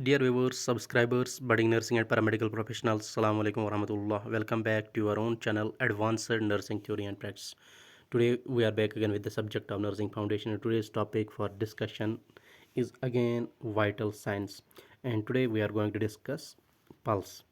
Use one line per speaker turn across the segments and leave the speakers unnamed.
Dear viewers, subscribers, budding nursing and paramedical professionals, Assalamu alaikum warahmatullah. Welcome back to our own channel, Advanced Nursing Theory and Practice. Today we are back again with the subject of nursing foundation. And today's topic for discussion is again vital signs. And today we are going to discuss pulse.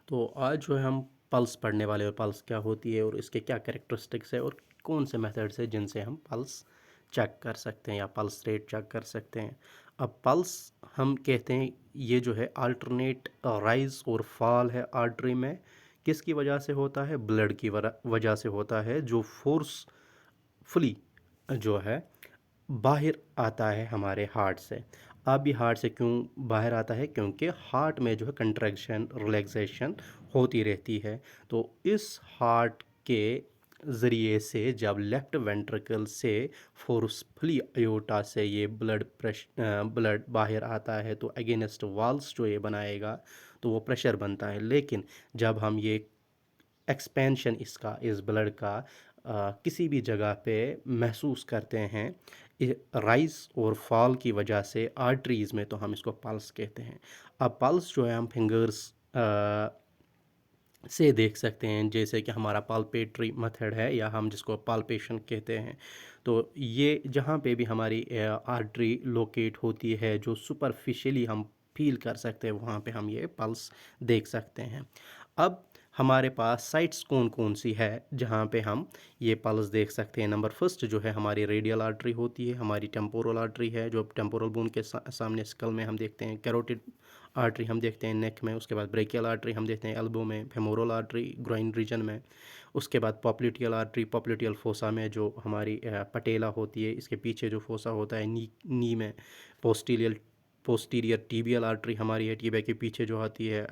तो आज जो है हम pulse पढ़ने वाले और pulse क्या होती है और इसके क्या कैरेक्टरिस्टिक्स है और कौन से मेथड्स है जिनसे हम पल्स चेक कर सकते हैं या पल्स रेट चेक कर सकते हैं। अब पल्स हम कहते हैं ये जो है अल्टरनेट राइज और फॉल है आर्टरी में। किसकी वजह से होता है? ब्लड की वजह से होता है, जो फोर्सफुली जो है बाहर आता है हमारे हार्ट से। अब भी हार्ट से क्यों बाहर आता है? क्योंकि हार्ट में जो है कंट्रैक्शन रिलैक्सेशन होती रहती है। तो इस हार्ट के ज़रिए से जब लेफ़्ट वेंट्रिकल से फोर्सफुली अयोटा से ये ब्लड बाहर आता है तो अगेंस्ट वॉल्स जो ये बनाएगा तो वो प्रेशर बनता है। लेकिन जब हम ये एक्सपेंशन इस ब्लड का किसी भी जगह पे महसूस करते हैं राइज और फॉल की वजह से आर्टरीज़ में, तो हम इसको पल्स कहते हैं। अब पल्स जो है हम फिंगर्स से देख सकते हैं, जैसे कि हमारा पाल्पेटरी मेथड है या हम जिसको पाल्पेशन कहते हैं। तो ये जहाँ पे भी हमारी आर्टरी लोकेट होती है जो सुपरफिशियली हम फील कर सकते हैं, वहाँ पे हम ये पल्स देख सकते हैं। अब हमारे पास साइट्स कौन कौन सी है जहाँ पे हम ये पल्स देख सकते हैं? नंबर फर्स्ट जो है हमारी रेडियल आर्टरी होती है, हमारी टेम्पोरल आर्टरी है जो टेम्पोरल बोन के सामने स्कल में हम देखते हैं, कैरोटिड आर्टरी हम देखते हैं नेक में, उसके बाद ब्रेकियल आर्टरी हम देखते हैं एल्बो में, फेमोरल आर्टरी ग्रोइन रीजन में, उसके बाद पॉप्लिटियल आर्टरी पॉप्लिटियल फोसा में जो हमारी पटेला होती है, इसके पीछे जो फोसा होता है नी में, पोस्टीरियर टीबियल आर्टरी हमारी है टीबिया के पीछे जो आती है,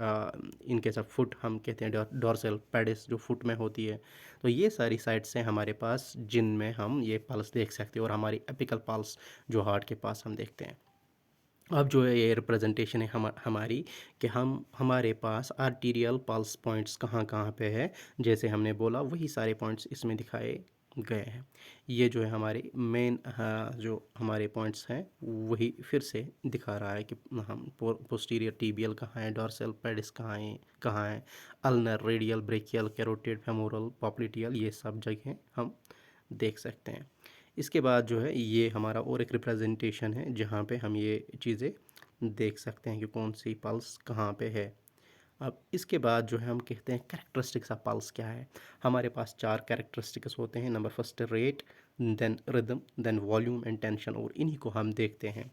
इनके सब फुट हम कहते हैं डॉर्सल पेडिस जो फुट में होती है। तो ये सारी साइट्स हैं हमारे पास जिनमें हम ये पल्स देख सकते हैं और हमारी एपिकल पल्स जो हार्ट के पास हम देखते हैं। अब जो है ये रिप्रेजेंटेशन है हमारी कि हमारे पास आर्टीरियल पल्स पॉइंट्स कहाँ कहाँ पे है, जैसे हमने बोला वही सारे पॉइंट्स इसमें दिखाए गए हैं। ये जो है हमारे मेन जो हमारे पॉइंट्स हैं वही फिर से दिखा रहा है कि हम पोस्टीरियर टीबियल कहाँ है, डॉर्सल पेडिस कहाँ है, ulnar radial brachial carotid femoral popliteal, ये सब जगह हम देख सकते हैं। इसके बाद जो है ये हमारा और एक रिप्रेजेंटेशन है जहाँ पे हम ये चीज़ें देख सकते हैं कि कौन सी पल्स कहाँ पे है। अब इसके बाद जो है हम कहते हैं कैरेक्टरिस्टिक्स ऑफ पल्स क्या है। हमारे पास 4 कैरेक्टरिस्टिक्स होते हैं। Number first rate, then rhythm, then volume and tension, और इन्हीं को हम देखते हैं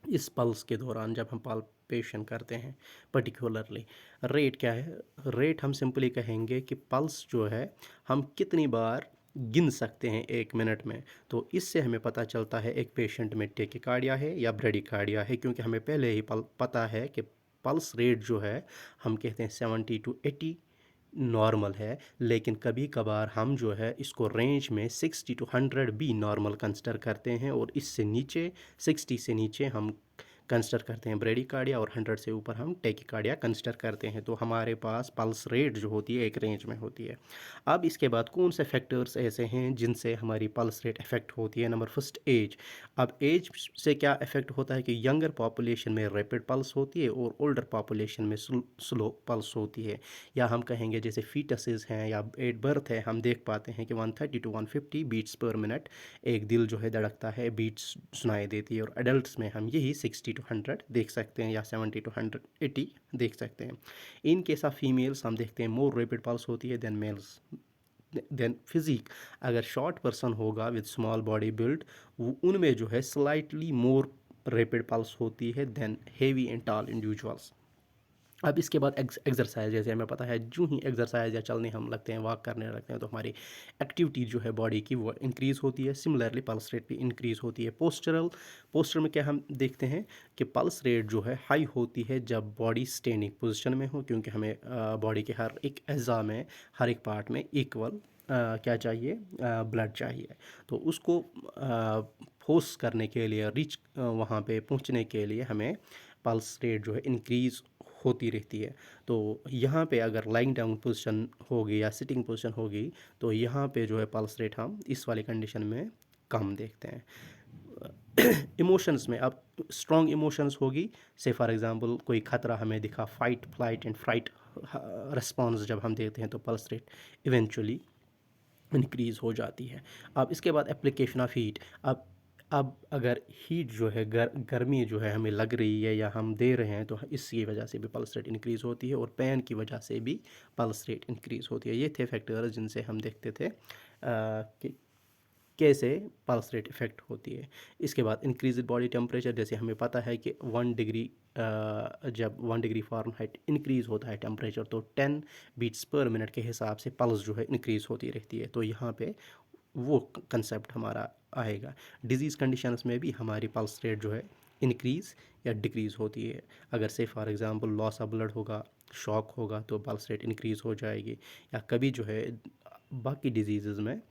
इस पल्स के दौरान जब हम पाल्पेशन करते हैं। पर्टिकुलरली रेट क्या है? रेट हम सिंपली कहेंगे कि पल्स जो है हम कितनी बार गिन सकते हैं 1 मिनट में। तो इससे हमें पता चलता है एक पेशेंट में टेकिकार्डिया है या ब्रेडिकार्डिया है, क्योंकि हमें पहले ही पता है कि पल्स रेट जो है हम कहते हैं 70 to 80 नॉर्मल है। लेकिन कभी कभार हम जो है इसको रेंज में 60 to 100 भी नॉर्मल कंसिडर करते हैं, और इससे नीचे 60 से नीचे हम कंसिडर करते हैं ब्रेडिकार्डिया, और 100 से ऊपर हम टेकिकार्डिया कंसिडर करते हैं। तो हमारे पास पल्स रेट जो होती है एक रेंज में होती है। अब इसके बाद कौन से फैक्टर्स ऐसे हैं जिनसे हमारी पल्स रेट इफेक्ट होती है? Number first age. अब एज से क्या इफेक्ट होता है कि यंगर पॉपुलेशन में रैपिड पल्स होती है और ओल्डर पॉपुलेशन में स्लो पल्स होती है। या हम कहेंगे जैसे फीटसेस हैं या एट बर्थ है, हम देख पाते हैं कि 130 to 150 बीट्स पर मिनट एक दिल जो है धड़कता है, बीट्स सुनाई देती है। और एडल्ट्स में हम यही 60 to 100 देख सकते हैं या 70 to 180 देख सकते हैं। इन केस ऑफ फीमेल्स हम देखते हैं मोर रैपिड पल्स होती है देन मेल्स। देन फिजिक, अगर शॉर्ट पर्सन होगा विद स्मॉल बॉडी बिल्ड, उनमें जो है स्लाइटली मोर रैपिड पल्स होती है than heavy and tall individuals. अब इसके बाद एक्सरसाइज, जैसे हमें पता है जो ही एक्सरसाइज या चलने हम लगते हैं, वॉक करने लगते हैं, तो हमारी एक्टिविटी जो है बॉडी की वो इंक्रीज़ होती है। सिमिलरली पल्स रेट भी इंक्रीज़ होती है। पोस्चर में क्या हम देखते हैं कि पल्स रेट जो है हाई होती है जब बॉडी स्टैंडिंग पोजिशन में हो, क्योंकि हमें बॉडी के हर एक अज़ा में, हर एक पार्ट में इक्वल क्या चाहिए? ब्लड चाहिए। तो उसको फोर्स करने के लिए, रिच वहाँ पे पहुँचने के लिए हमें पल्स रेट जो है इंक्रीज़ होती रहती है। तो यहाँ पे अगर लाइंग डाउन पोजीशन होगी या सिटिंग पोजीशन होगी तो यहाँ पे जो है पल्स रेट हम इस वाली कंडीशन में कम देखते हैं। इमोशंस में अब स्ट्रॉन्ग इमोशंस होगी, से फॉर एग्जांपल कोई खतरा हमें दिखा, fight flight and fright response जब हम देते हैं तो पल्स रेट इवेंचुअली इंक्रीज़ हो जाती है। अब इसके बाद एप्लीकेशन ऑफ हीट। अब अगर हीट जो है गर्मी जो है हमें लग रही है या हम दे रहे हैं, तो इसकी वजह से भी पल्स रेट इंक्रीज़ होती है, और पेन की वजह से भी पल्स रेट इंक्रीज़ होती है। ये थे फैक्टर्स जिनसे हम देखते थे कि कैसे पल्स रेट इफ़ेक्ट होती है। इसके बाद इंक्रीज बॉडी टेम्परेचर, जैसे हमें पता है कि 1 डिग्री जब 1 डिग्री फ़ारेनहाइट इंक्रीज़ होता है टेम्परेचर, तो 10 बीट्स पर मिनट के हिसाब से पल्स जो है इंक्रीज़ होती रहती है। तो यहाँ पे वो कंसेप्ट हमारा आएगा। डिजीज़ कंडीशंस में भी हमारी पल्स रेट जो है इंक्रीज़ या डिक्रीज़ होती है। अगर से for example loss of blood होगा, शॉक होगा, तो पल्स रेट इंक्रीज़ हो जाएगी। या कभी जो है बाकी डिजीज़ में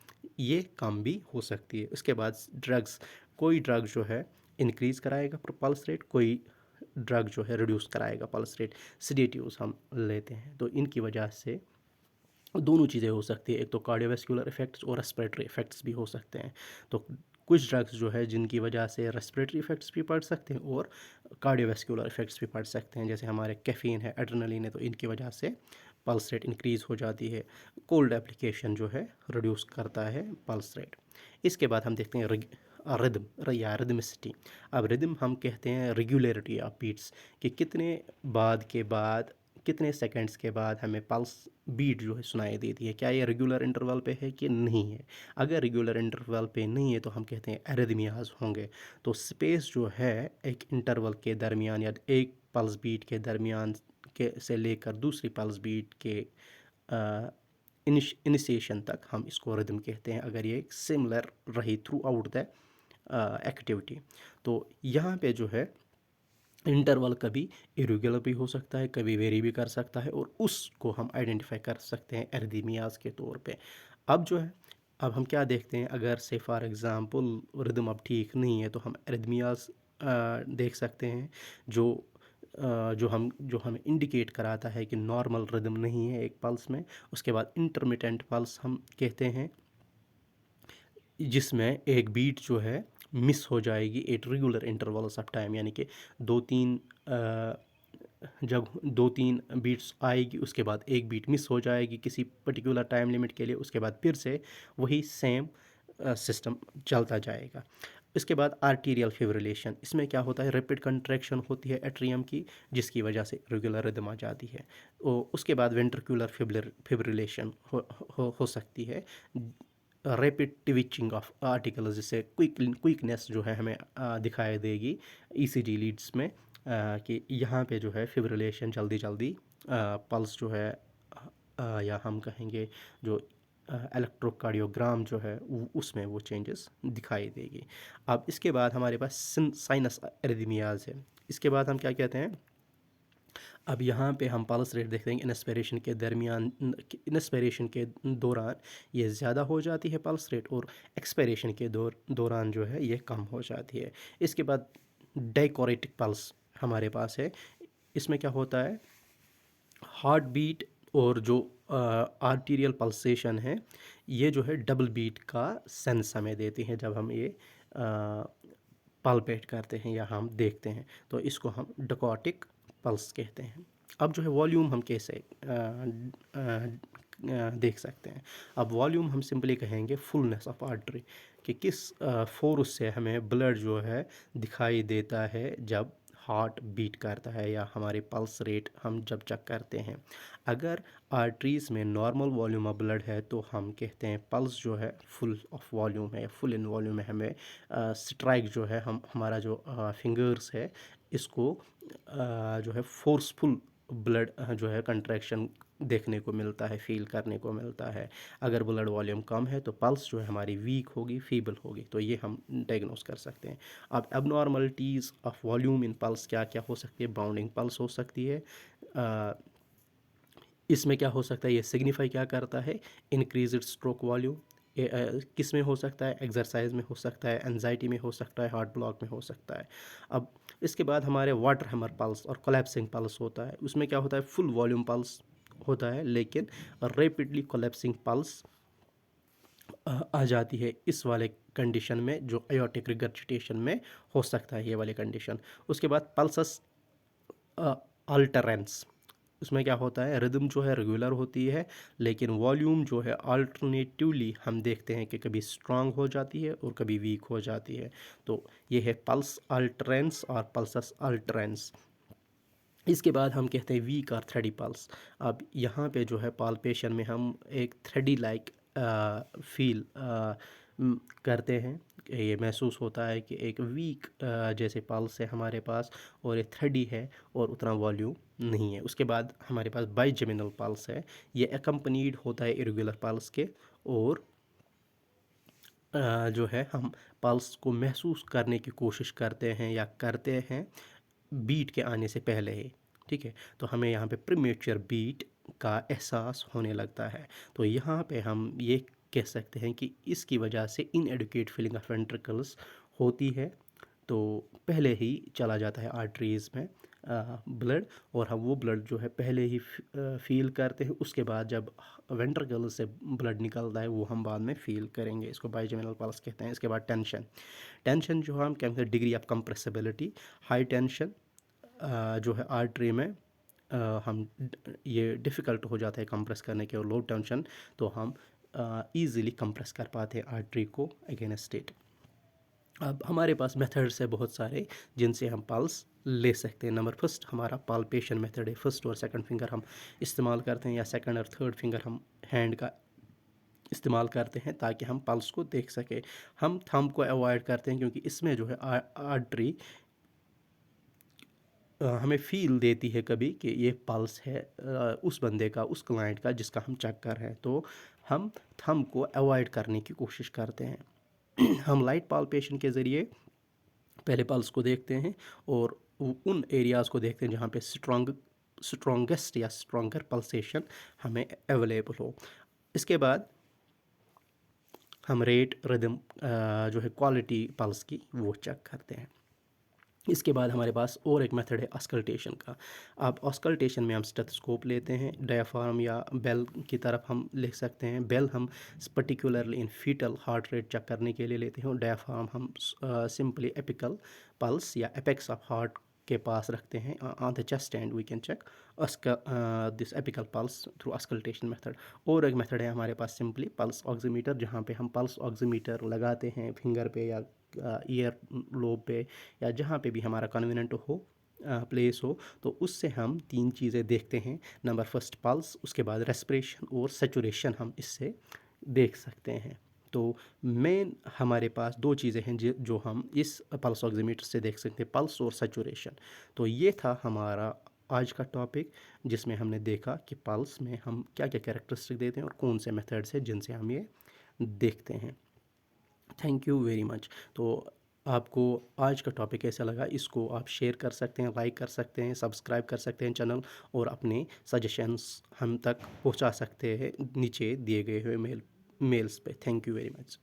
ये कम भी हो सकती है। उसके बाद ड्रग्स, कोई ड्रग जो है इंक्रीज़ कराएगा पल्स रेट, कोई ड्रग जो है रिड्यूस कराएगा पल्स रेट। सिडेटिव्स हम लेते हैं तो इनकी वजह से दोनों चीज़ें हो सकती है, एक तो कार्डियोवैस्कुलर इफ़ेक्ट्स और रेस्पिरेटरी इफ़ेक्ट्स भी हो सकते हैं। तो कुछ ड्रग्स जो है जिनकी वजह से रेस्पिरेटरी इफ़ेक्ट्स भी पड़ सकते हैं और कार्डियोवैस्कुलर इफ़ेक्ट्स भी पड़ सकते हैं, जैसे हमारे कैफ़ीन है, एड्रेनलिन है, तो इनकी वजह से पल्स रेट इंक्रीज़ हो जाती है। कोल्ड एप्लीकेशन जो है रिड्यूस करता है पल्स रेट। इसके बाद हम देखते हैं रिदम या रिदमिसिटी। अब रिदम हम कहते हैं रेगुलरिटी ऑफ बीट्स, कि कितने सेकंड्स के बाद हमें पल्स बीट जो है सुनाई देती है, क्या ये रेगुलर इंटरवल पे है कि नहीं है। अगर रेगुलर इंटरवल पे नहीं है तो हम कहते हैं एरिथमियाज होंगे। तो स्पेस जो है एक इंटरवल के दरमियान या एक पल्स बीट के दरमियान के से लेकर दूसरी पल्स बीट के इनिशिएशन तक हम इसको रिदम कहते हैं, अगर ये सिमिलर रही थ्रू आउट द एक्टिविटी। तो यहाँ पे जो है इंटरवल कभी इरेगुलर भी हो सकता है, कभी वेरी भी कर सकता है, और उसको हम आइडेंटिफाई कर सकते हैं एरिथमियाज के तौर पे। अब जो है, अब हम क्या देखते हैं, अगर से फॉर एग्ज़ाम्पल रिदम अब ठीक नहीं है तो हम एरिथमियाज देख सकते हैं, जो जो हमें इंडिकेट कराता है कि नॉर्मल रिदम नहीं है एक पल्स में। उसके बाद इंटरमिटेंट पल्स हम कहते हैं, जिसमें एक बीट जो है मिस हो जाएगी at regular intervals of time, यानी कि दो तीन जब 2-3 बीट्स आएगी, उसके बाद एक बीट मिस हो जाएगी किसी पर्टिकुलर टाइम लिमिट के लिए, उसके बाद फिर से वही सेम सिस्टम चलता जाएगा। इसके बाद आर्टीरियल फिब्रिलेशन, इसमें क्या होता है, रैपिड कंट्रैक्शन होती है एट्रियम की, जिसकी वजह से रेगुलर रिदम आ जाती है। उसके बाद वेंट्रिकुलर फिब्रिलेशन हो सकती है, रैपिड ट्विचिंग ऑफ आर्टिकल्स, जिससे क्विकनेस जो है हमें दिखाई देगी ईसीजी लीड्स में, कि यहाँ पे जो है फिब्रिलेशन जल्दी जल्दी पल्स जो है या हम कहेंगे जो इलेक्ट्रोकार्डियोग्राम जो है उसमें वो चेंजेस दिखाई देगी। अब इसके बाद हमारे पास साइनस एरिथमियाज है। इसके बाद हम क्या कहते हैं, अब यहाँ पे हम पल्स रेट देखते हैं, इंस्पिरेशन के दौरान ये ज़्यादा हो जाती है पल्स रेट, और एक्सपिरेशन के दौरान जो है ये कम हो जाती है। इसके बाद डायकोरेटिक पल्स हमारे पास है। इसमें क्या होता है, हार्ट बीट और जो आर्टीरियल पल्सेशन है, ये जो है डबल बीट का सेंस हमें देती है जब हम ये पल्पेट करते हैं या हम देखते हैं, तो इसको हम डकोटिक पल्स कहते हैं। अब जो है वॉल्यूम हम कैसे देख सकते हैं। अब वॉल्यूम हम सिंपली कहेंगे फुलनेस ऑफ आर्टरी, कि किस फोर्स से हमें ब्लड जो है दिखाई देता है जब हार्ट बीट करता है या हमारे पल्स रेट हम जब चेक करते हैं। अगर आर्टरीज़ में नॉर्मल वॉल्यूम ऑफ ब्लड है तो हम कहते हैं पल्स जो है फुल ऑफ वॉल्यूम है, फुल इन वॉल्यूम है। हमें स्ट्राइक जो है हमारा जो फिंगर्स है इसको जो है फोर्सफुल ब्लड जो है कंट्रैक्शन देखने को मिलता है, फील करने को मिलता है। अगर ब्लड वॉल्यूम कम है तो पल्स जो है हमारी वीक होगी, फीबल होगी, तो ये हम डायग्नोस कर सकते हैं। अब abnormalities of volume in pulse क्या क्या हो सकती है, बाउंडिंग पल्स हो सकती है। इसमें क्या हो सकता है, ये सिग्निफाई क्या करता है, इंक्रीज स्ट्रोक वॉल्यूम। किस में हो सकता है, एक्सरसाइज में हो सकता है, एंजाइटी में हो सकता है, हार्ट ब्लॉक में हो सकता है। अब इसके बाद हमारे वाटर हैमर पल्स और कोलैप्सिंग पल्स होता है। उसमें क्या होता है, फुल वॉल्यूम पल्स होता है लेकिन रैपिडली कोलैप्सिंग पल्स आ जाती है इस वाले कंडीशन में, जो एयोर्टिक रिगर्जिटेशन में हो सकता है ये वाले कंडीशन। उसके बाद पल्सस अल्टरेंस, उसमें क्या होता है, रिदम जो है रेगुलर होती है, लेकिन वॉल्यूम जो है अल्टरनेटिवली हम देखते हैं कि कभी स्ट्रांग हो जाती है और कभी वीक हो जाती है। तो ये है पल्स अल्टरेंस और पल्सस अल्टरेंस। इसके बाद हम कहते हैं वीक और थ्रेडी पल्स। अब यहाँ पे जो है पाल्पेशन में हम एक थ्रेडी लाइक फील करते हैं। ये महसूस होता है कि एक वीक जैसे पल्स है हमारे पास, और ये थ्रेडी है और उतना वॉल्यूम नहीं है। उसके बाद हमारे पास बाइजेमिनल पल्स है, ये एकम्पनीड होता है इरेगुलर पल्स के, और जो है हम पल्स को महसूस करने की कोशिश करते हैं या करते हैं बीट के आने से पहले ही। ठीक है, तो हमें यहाँ पे प्रीमेच्योर बीट का एहसास होने लगता है। तो यहाँ पे हम ये कह सकते हैं कि इसकी वजह से इनएडुकेट फीलिंग ऑफ वेंट्रिकल्स होती है। तो पहले ही चला जाता है आर्टरीज़ में ब्लड, और हम वो ब्लड जो है पहले ही फील करते हैं। उसके बाद जब वेंट्रिकल से ब्लड निकलता है वो हम बाद में फील करेंगे। इसको बाइजेमिनल पल्स कहते हैं। इसके बाद टेंशन, टेंशन जो हम कहते हैं degree of compressibility. High tension जो है आर्टरी में हम ये डिफ़िकल्ट हो जाता है कंप्रेस करने के, और लो टेंशन तो हम ईज़िली कंप्रेस कर पाते हैं आर्टरी को अगेंस्ट इट। अब हमारे पास मेथड्स है बहुत सारे जिनसे हम पल्स ले सकते हैं। नंबर फर्स्ट हमारा पाल्पेशन मेथड है। फर्स्ट और सेकंड फिंगर हम इस्तेमाल करते हैं, या सेकंड और थर्ड फिंगर हम हैंड का इस्तेमाल करते हैं ताकि हम पल्स को देख सकें। हम थंब को अवॉइड करते हैं क्योंकि इसमें जो है आर्टरी हमें फ़ील देती है कभी कि ये पल्स है उस बंदे का, उस क्लाइंट का जिसका हम चेक कर रहे हैं, तो हम थंब को अवॉइड करने की कोशिश करते हैं। हम लाइट पाल्पेशन के ज़रिए पहले पल्स को देखते हैं और उन एरियाज़ को देखते हैं जहाँ पे स्ट्रॉन्गेस्ट या स्ट्रॉन्गर पल्सेशन हमें अवेलेबल हो। इसके बाद हम रेट रिदम जो है क्वालिटी पल्स की वो चेक करते हैं। इसके बाद हमारे पास और एक मेथड है ऑस्कल्टेशन का। अब ऑस्कल्टेशन में हम स्टेथोस्कोप लेते हैं, डायफ्राम या बेल की तरफ हम लिख सकते हैं। बेल हम particularly in foetal heart rate check करने के लिए लेते हैं, और डायफ्राम हम सिंपली एपिकल पल्स या एपेक्स ऑफ हार्ट के पास रखते हैं on the chest and we can check this apical pulse through auscultation method. और एक मेथड है हमारे पास सिंपली पल्स ऑक्सीमीटर, जहाँ पे हम पल्स ऑक्सीमीटर लगाते हैं फिंगर पे या ईयर लोब पे या जहाँ पे भी हमारा कन्वीनियंट हो प्लेस हो। तो उससे हम तीन चीज़ें देखते हैं। नंबर फर्स्ट पल्स, उसके बाद रेस्पिरेशन और सेचुरेशन हम इससे देख सकते हैं। तो मेन हमारे पास दो चीज़ें हैं जो हम इस पल्स ऑक्सीमीटर से देख सकते हैं, पल्स और सेचुरेशन। तो ये था हमारा आज का टॉपिक, जिसमें हमने देखा कि पल्स में हम क्या क्या कैरेक्टरिस्टिक देते हैं और कौन से मेथड्स हैं जिनसे हम ये देखते हैं। Thank you very much. तो आपको आज का टॉपिक कैसा लगा, इसको आप शेयर कर सकते हैं, लाइक कर सकते हैं, सब्सक्राइब कर सकते हैं चैनल, और अपने सजेशंस हम तक पहुंचा सकते हैं नीचे दिए गए हुए मेल्स पे। Thank you very much.